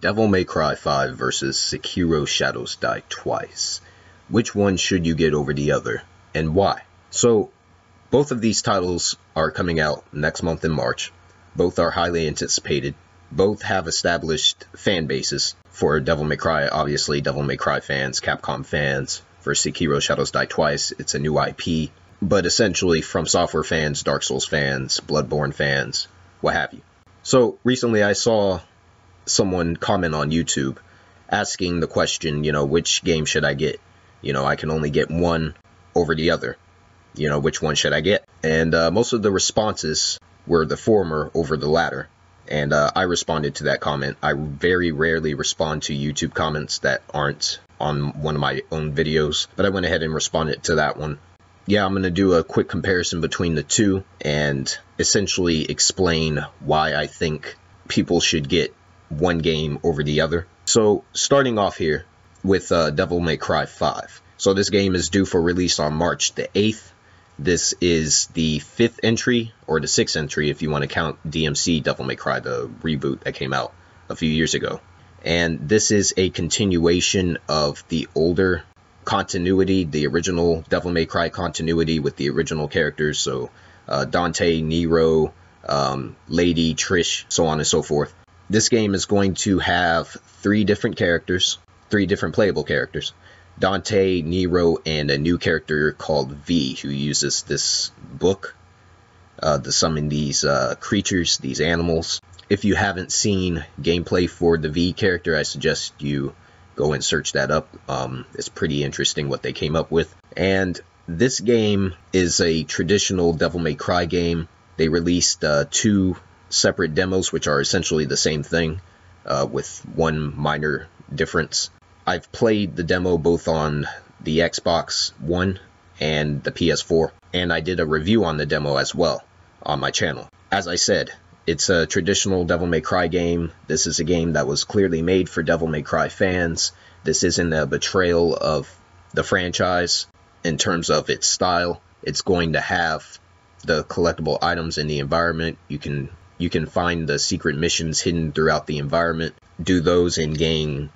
Devil May Cry 5 versus Sekiro Shadows Die Twice. Which one should you get over the other, and why? So, both of these titles are coming out next month in March. Both are highly anticipated. Both have established fan bases. For Devil May Cry, obviously Devil May Cry fans, Capcom fans. For Sekiro Shadows Die Twice, it's a new IP. But essentially From Software fans, Dark Souls fans, Bloodborne fans, what have you. So, recently I saw someone comment on YouTube asking the question, which game should I get? I can only get one over the other. Which one should I get? And most of the responses were the former over the latter. And I responded to that comment. I very rarely respond to YouTube comments that aren't on one of my own videos, but I went ahead and responded to that one. Yeah, I'm going to do a quick comparison between the two and essentially explain why I think people should get one game over the other. So, starting off here with Devil May Cry 5. So this game is due for release on March the 8th. This is the 5th entry, or the 6th entry if you want to count DMC Devil May Cry, the reboot that came out a few years ago. And this is a continuation of the older continuity, the original Devil May Cry continuity with the original characters. So Dante, Nero, Lady, Trish, so on and so forth. This game is going to have 3 different characters, 3 different playable characters. Dante, Nero, and a new character called V, who uses this book to summon these creatures, these animals. If you haven't seen gameplay for the V character, I suggest you go and search that up. It's pretty interesting what they came up with. And this game is a traditional Devil May Cry game. They released 2 separate demos, which are essentially the same thing, with one minor difference. I've played the demo both on the Xbox One and the PS4, and I did a review on the demo as well on my channel. As I said, it's a traditional Devil May Cry game. This is a game that was clearly made for Devil May Cry fans. This isn't a betrayal of the franchise in terms of its style. It's going to have the collectible items in the environment. You can find the secret missions hidden throughout the environment, do those and gain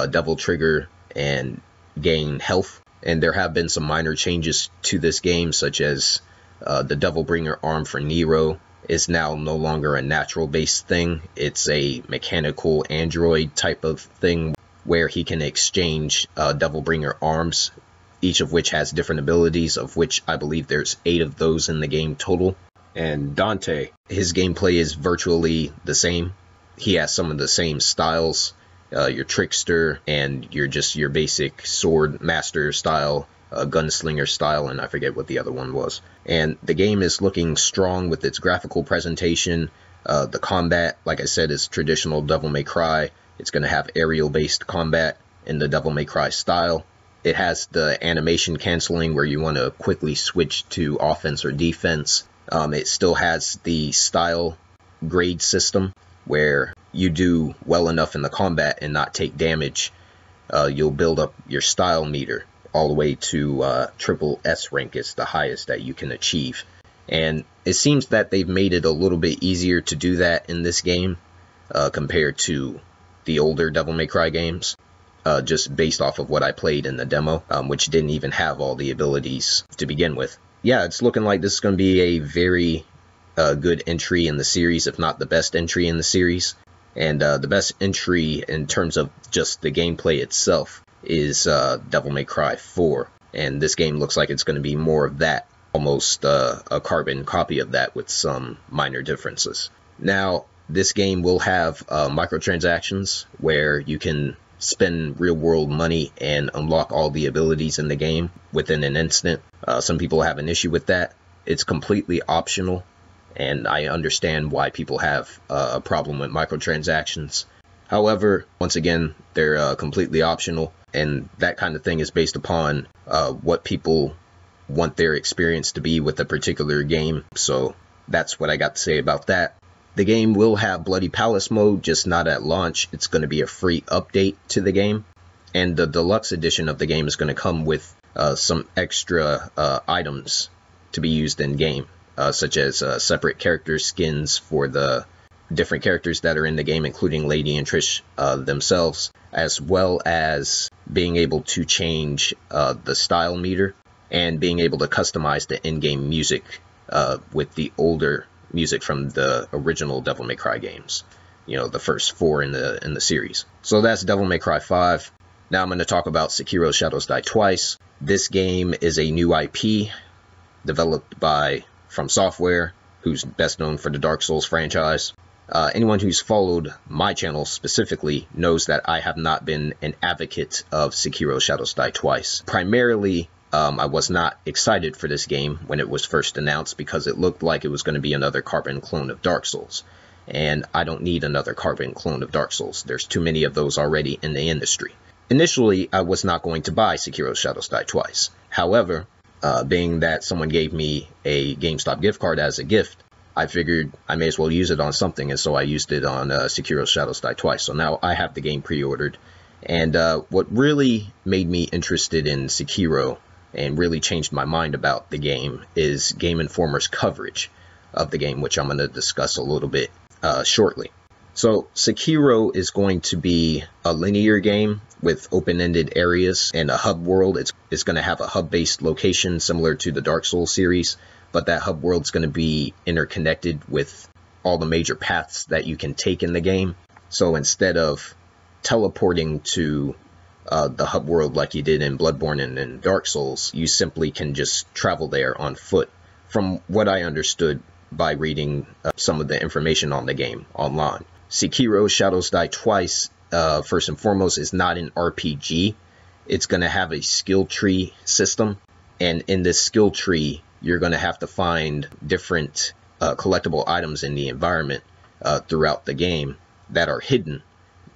Devil Trigger and gain health. And there have been some minor changes to this game, such as the Devil Bringer arm for Nero is now no longer a natural based thing. It's a mechanical android type of thing where he can exchange Devil Bringer arms, each of which has different abilities, of which I believe there's 8 of those in the game total. And Dante, his gameplay is virtually the same. He has some of the same styles. Your trickster and your basic sword master style, gunslinger style, and I forget what the other one was. And the game is looking strong with its graphical presentation. The combat, like I said, is traditional Devil May Cry. It's going to have aerial based combat in the Devil May Cry style. It has the animation canceling where you want to quickly switch to offense or defense. It still has the style grade system where you do well enough in the combat and not take damage, you'll build up your style meter all the way to triple S rank is the highest that you can achieve. And it seems that they've made it a little bit easier to do that in this game compared to the older Devil May Cry games, just based off of what I played in the demo, which didn't even have all the abilities to begin with. Yeah, it's looking like this is going to be a very good entry in the series, if not the best entry in the series. And the best entry in terms of just the gameplay itself is Devil May Cry 4. And this game looks like it's going to be more of that, almost a carbon copy of that with some minor differences. Now, this game will have microtransactions where you can spend real-world money and unlock all the abilities in the game within an instant. Some people have an issue with that. It's completely optional. And I understand why people have a problem with microtransactions. However, once again, they're completely optional, and that kind of thing is based upon what people want their experience to be with a particular game. So that's what I got to say about that. The game will have Bloody Palace mode, just not at launch. It's going to be a free update to the game. And the deluxe edition of the game is going to come with some extra items to be used in game. Such as separate character skins for the different characters that are in the game, including Lady and Trish themselves, as well as being able to change the style meter and being able to customize the in-game music with the older music from the original Devil May Cry games. You know, the first 4 in the series. So that's Devil May Cry 5. Now I'm going to talk about Sekiro Shadows Die Twice. This game is a new IP developed by From Software, who's best known for the Dark Souls franchise. Anyone who's followed my channel specifically knows that I have not been an advocate of Sekiro Shadows Die Twice. Primarily, I was not excited for this game when it was first announced because it looked like it was going to be another carbon clone of Dark Souls. And I don't need another carbon clone of Dark Souls. There's too many of those already in the industry. Initially, I was not going to buy Sekiro Shadows Die Twice. However, being that someone gave me a GameStop gift card as a gift, I figured I may as well use it on something, and so I used it on Sekiro Shadows Die Twice. So now I have the game pre-ordered. And what really made me interested in Sekiro and really changed my mind about the game is Game Informer's coverage of the game, which I'm going to discuss a little bit shortly. So Sekiro is going to be a linear game with open-ended areas and a hub world. It's going to have a hub-based location similar to the Dark Souls series, but that hub world's going to be interconnected with all the major paths that you can take in the game. So instead of teleporting to the hub world like you did in Bloodborne and in Dark Souls, you simply can just travel there on foot, from what I understood by reading some of the information on the game online. Sekiro Shadows Die Twice, first and foremost, is not an RPG. It's going to have a skill tree system, and in this skill tree, you're going to have to find different collectible items in the environment throughout the game that are hidden,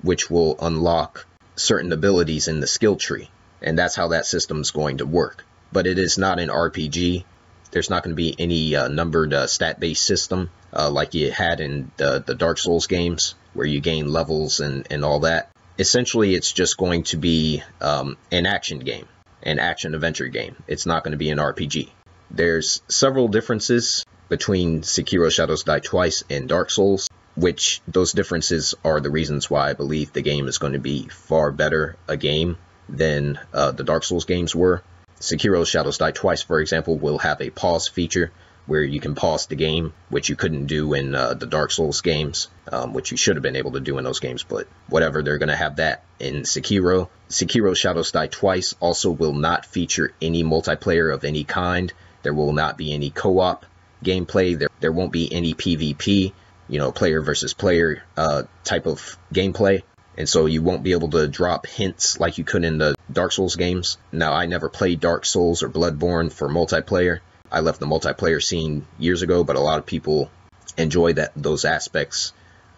which will unlock certain abilities in the skill tree, and that's how that system's going to work. But it is not an RPG. There's not going to be any numbered stat-based system like you had in the Dark Souls games, where you gain levels and all that. Essentially, it's just going to be an action game, an action-adventure game. It's not going to be an RPG. There's several differences between Sekiro Shadows Die Twice and Dark Souls, which those differences are the reasons why I believe the game is going to be far better a game than the Dark Souls games were. Sekiro Shadows Die Twice, for example, will have a pause feature where you can pause the game, which you couldn't do in the Dark Souls games, which you should have been able to do in those games, but whatever, they're going to have that in Sekiro. Sekiro Shadows Die Twice also will not feature any multiplayer of any kind. There will not be any co-op gameplay. There won't be any PvP, you know, player versus player type of gameplay. And so you won't be able to drop hints like you could in the Dark Souls games. Now, I never played Dark Souls or Bloodborne for multiplayer. I left the multiplayer scene years ago, but a lot of people enjoy those aspects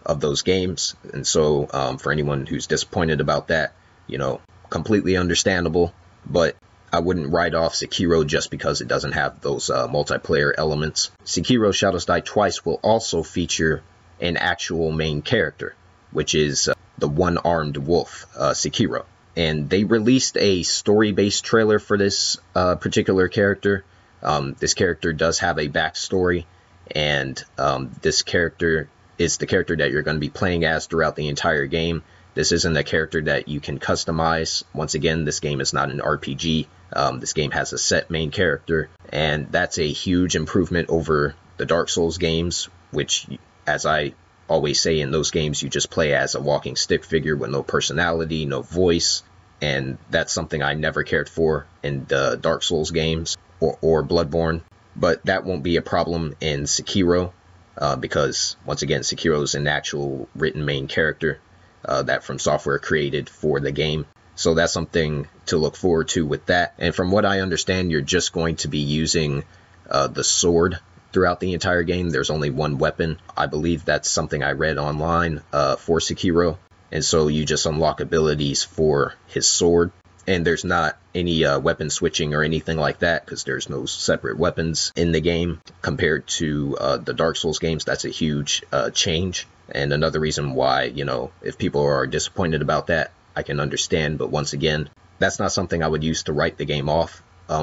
of those games. And so for anyone who's disappointed about that, you know, completely understandable. But I wouldn't write off Sekiro just because it doesn't have those multiplayer elements. Sekiro Shadows Die Twice will also feature an actual main character, which is the one-armed wolf, Sekiro. And they released a story-based trailer for this particular character. This character does have a backstory, and this character is the character that you're going to be playing as throughout the entire game. This isn't a character that you can customize. Once again, this game is not an RPG. This game has a set main character, and that's a huge improvement over the Dark Souls games, which, as I always say, in those games you just play as a walking stick figure with no personality, no voice, and that's something I never cared for in the Dark Souls games or Bloodborne. But that won't be a problem in Sekiro, because once again, Sekiro is an actual written main character that From Software created for the game. So that's something to look forward to with that. And from what I understand, you're just going to be using the sword throughout the entire game. There's only one weapon. I believe that's something I read online for Sekiro. And so you just unlock abilities for his sword. And there's not any weapon switching or anything like that, because there's no separate weapons in the game compared to the Dark Souls games. That's a huge change. And another reason why, you know, if people are disappointed about that, I can understand. But once again, that's not something I would use to write the game off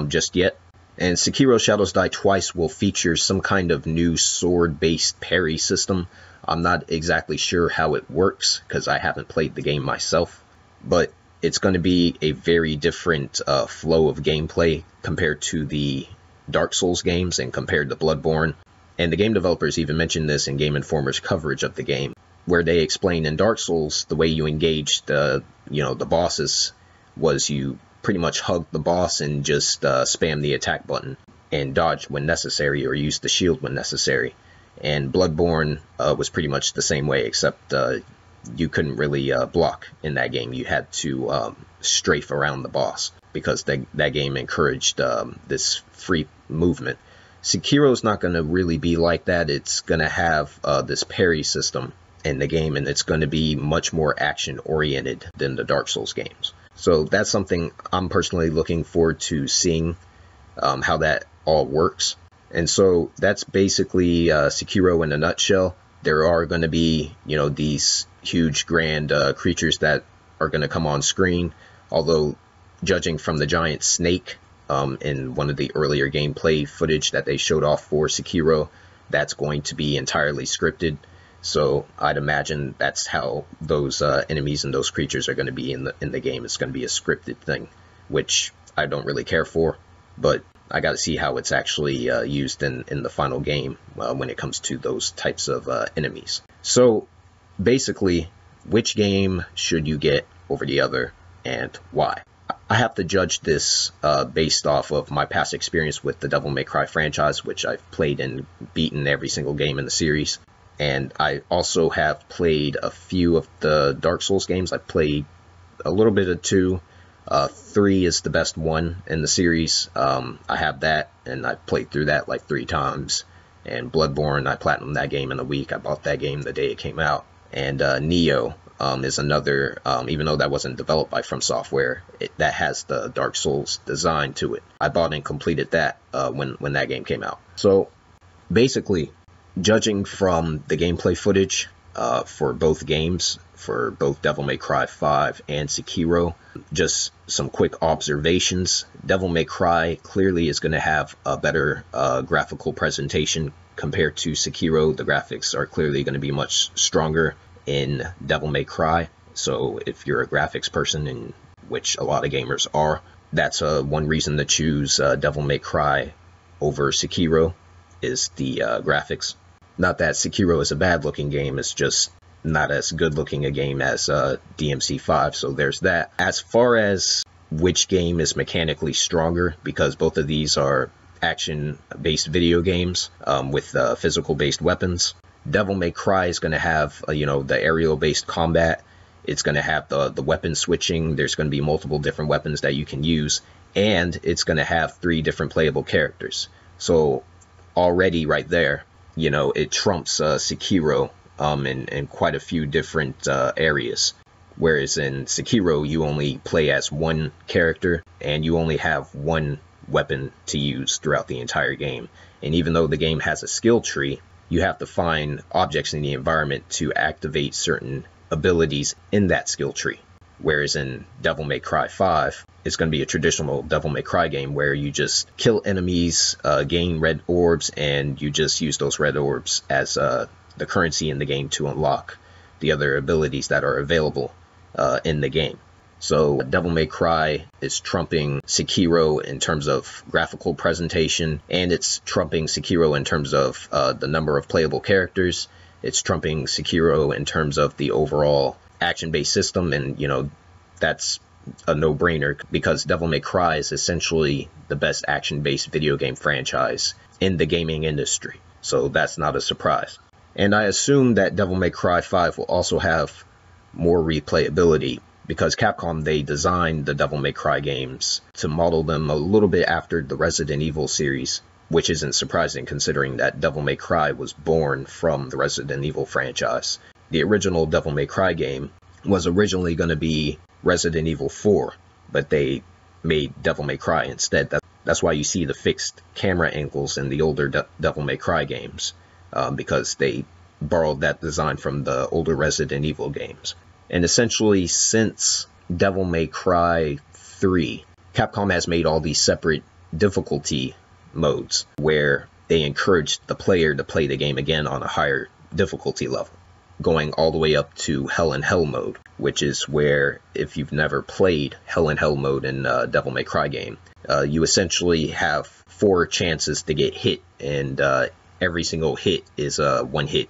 just yet. And Sekiro Shadows Die Twice will feature some kind of new sword-based parry system, I'm not exactly sure how it works because I haven't played the game myself, but it's going to be a very different flow of gameplay compared to the Dark Souls games and compared to Bloodborne. And the game developers even mentioned this in Game Informer's coverage of the game, where they explain in Dark Souls the way you engaged the bosses was you pretty much hug the boss and just spam the attack button and dodge when necessary or use the shield when necessary. And Bloodborne was pretty much the same way, except you couldn't really block in that game. You had to strafe around the boss because that game encouraged this free movement. Sekiro's not going to really be like that. It's going to have this parry system in the game, and it's going to be much more action-oriented than the Dark Souls games. So that's something I'm personally looking forward to seeing how that all works. And so that's basically Sekiro in a nutshell. There are going to be, these huge grand creatures that are going to come on screen, although judging from the giant snake in one of the earlier gameplay footage that they showed off for Sekiro, that's going to be entirely scripted. So I'd imagine that's how those enemies and those creatures are going to be in the game. It's going to be a scripted thing, which I don't really care for, but I got to see how it's actually used in the final game when it comes to those types of enemies. So basically, which game should you get over the other and why? I have to judge this based off of my past experience with the Devil May Cry franchise, which I've played and beaten every single game in the series. And I also have played a few of the Dark Souls games. I've played a little bit of 2. 3 is the best one in the series. I have that, and I played through that like 3 times. And Bloodborne, I platinumed that game in a week. I bought that game the day it came out. And Neo is another, even though that wasn't developed by From Software, that has the Dark Souls design to it. I bought and completed that when that game came out. So basically, judging from the gameplay footage for both games, for both Devil May Cry 5 and Sekiro, just some quick observations. Devil May Cry clearly is going to have a better graphical presentation compared to Sekiro. The graphics are clearly going to be much stronger in Devil May Cry. So if you're a graphics person, in which a lot of gamers are, that's one reason to choose Devil May Cry over Sekiro, is the graphics. Not that Sekiro is a bad looking game, it's just not as good looking a game as DMC5, so there's that. As far as which game is mechanically stronger, because both of these are action-based video games with physical-based weapons, Devil May Cry is going to have, the aerial-based combat. It's going to have the weapon switching. There's going to be multiple different weapons that you can use, and it's going to have 3 different playable characters. So already right there, it trumps Sekiro in quite a few different areas. Whereas in Sekiro, you only play as one character, and you only have one weapon to use throughout the entire game. And even though the game has a skill tree, you have to find objects in the environment to activate certain abilities in that skill tree. Whereas in Devil May Cry 5, it's going to be a traditional Devil May Cry game where you just kill enemies, gain red orbs, and you just use those red orbs as the currency in the game to unlock the other abilities that are available in the game. So Devil May Cry is trumping Sekiro in terms of graphical presentation, and it's trumping Sekiro in terms of the number of playable characters. It's trumping Sekiro in terms of the overall action-based system, and that's a no-brainer because Devil May Cry is essentially the best action-based video game franchise in the gaming industry. So that's not a surprise. And I assume that Devil May Cry 5 will also have more replayability because Capcom, they designed the Devil May Cry games to model them a little bit after the Resident Evil series, which isn't surprising considering that Devil May Cry was born from the Resident Evil franchise. The original Devil May Cry game was originally going to be Resident Evil 4, but they made Devil May Cry instead. That's why you see the fixed camera angles in the older Devil May Cry games, because they borrowed that design from the older Resident Evil games. And essentially, since Devil May Cry 3, Capcom has made all these separate difficulty modes where they encourage the player to play the game again on a higher difficulty level, going all the way up to Hell in Hell mode, which is where, if you've never played Hell in Hell mode in Devil May Cry game, you essentially have 4 chances to get hit, and every single hit is a one-hit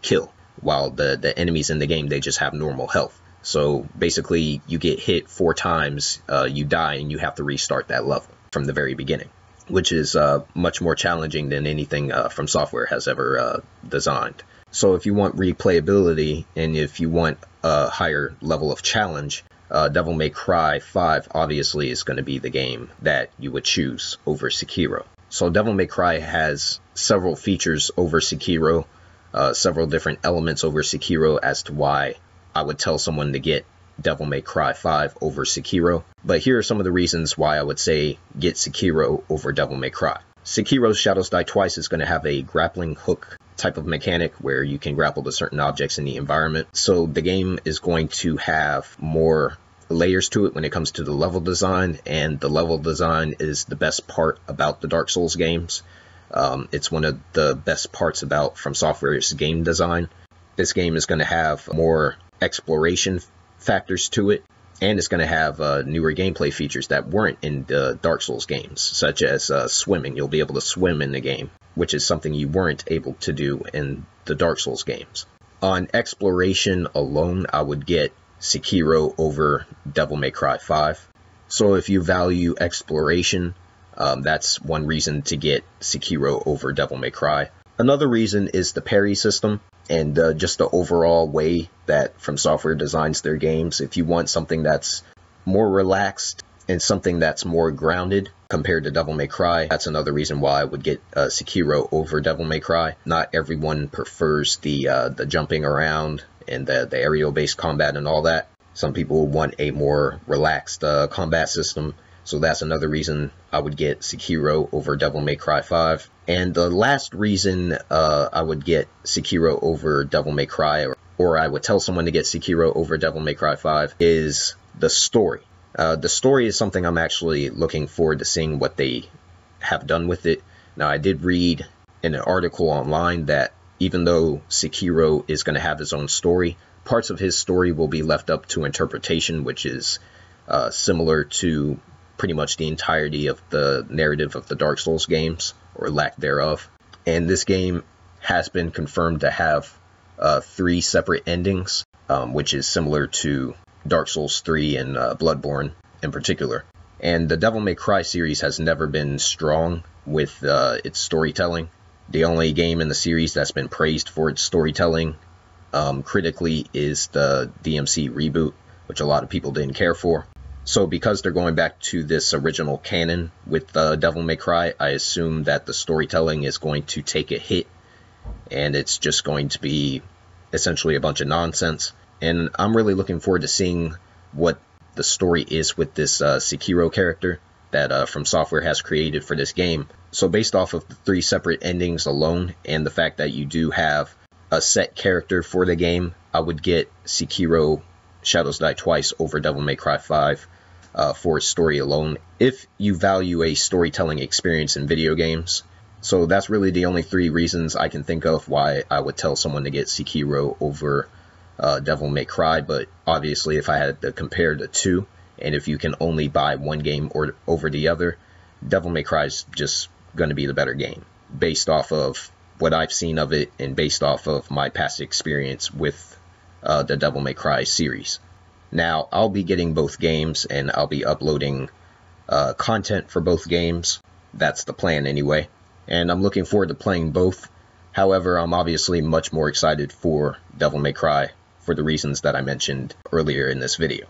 kill, while the enemies in the game, they just have normal health. So basically, you get hit 4 times, you die, and you have to restart that level from the very beginning, which is much more challenging than anything From Software has ever designed. So if you want replayability, and if you want a higher level of challenge, Devil May Cry 5 obviously is going to be the game that you would choose over Sekiro. So Devil May Cry has several features over Sekiro, several different elements over Sekiro as to why I would tell someone to get Devil May Cry 5 over Sekiro. But here are some of the reasons why I would say get Sekiro over Devil May Cry. Sekiro's Shadows Die Twice is going to have a grappling hook type of mechanic where you can grapple to certain objects in the environment. So the game is going to have more layers to it when it comes to the level design, and the level design is the best part about the Dark Souls games. It's one of the best parts about From Software's game design. This game is going to have more exploration factors to it, and it's going to have newer gameplay features that weren't in the Dark Souls games, such as swimming. You'll be able to swim in the game, which is something you weren't able to do in the Dark Souls games. On exploration alone, I would get Sekiro over Devil May Cry 5. So if you value exploration, that's one reason to get Sekiro over Devil May Cry. Another reason is the parry system, and just the overall way that From Software designs their games. If you want something that's more relaxed and something that's more grounded compared to Devil May Cry, that's another reason why I would get Sekiro over Devil May Cry. Not everyone prefers the jumping around and the aerial-based combat and all that. Some people want a more relaxed combat system, so that's another reason I would get Sekiro over Devil May Cry 5. And the last reason I would get Sekiro over Devil May Cry, or I would tell someone to get Sekiro over Devil May Cry 5, is the story. The story is something I'm actually looking forward to seeing what they have done with it. Now, I did read in an article online that even though Sekiro is going to have his own story, parts of his story will be left up to interpretation, which is similar to pretty much the entirety of the narrative of the Dark Souls games, or lack thereof. And this game has been confirmed to have 3 separate endings, which is similar to Dark Souls 3 and Bloodborne in particular. And the Devil May Cry series has never been strong with its storytelling. The only game in the series that's been praised for its storytelling critically is the DMC reboot, which a lot of people didn't care for. So because they're going back to this original canon with Devil May Cry, I assume that the storytelling is going to take a hit, and it's just going to be essentially a bunch of nonsense. And I'm really looking forward to seeing what the story is with this Sekiro character that From Software has created for this game. So based off of the 3 separate endings alone, and the fact that you do have a set character for the game, I would get Sekiro Shadows Die Twice over Devil May Cry 5 for its story alone, if you value a storytelling experience in video games. So that's really the only 3 reasons I can think of why I would tell someone to get Sekiro over Devil May Cry. But obviously, if I had to compare the 2, and if you can only buy one game or over the other, Devil May Cry is just going to be the better game, based off of what I've seen of it, and based off of my past experience with the Devil May Cry series. Now, I'll be getting both games, and I'll be uploading content for both games. That's the plan anyway. And I'm looking forward to playing both. However, I'm obviously much more excited for Devil May Cry for the reasons that I mentioned earlier in this video.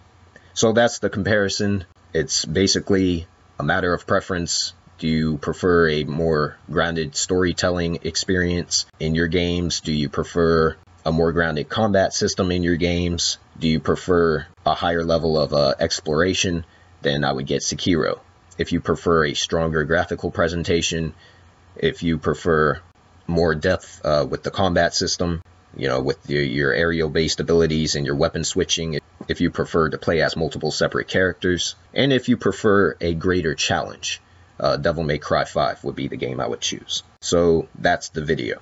So that's the comparison. It's basically a matter of preference. Do you prefer a more grounded storytelling experience in your games? Do you prefer a more grounded combat system in your games? Do you prefer a higher level of exploration? Then I would get Sekiro. If you prefer a stronger graphical presentation, if you prefer more depth with the combat system, you know, with your aerial-based abilities and your weapon switching, if you prefer to play as multiple separate characters, and if you prefer a greater challenge, Devil May Cry 5 would be the game I would choose. So that's the video.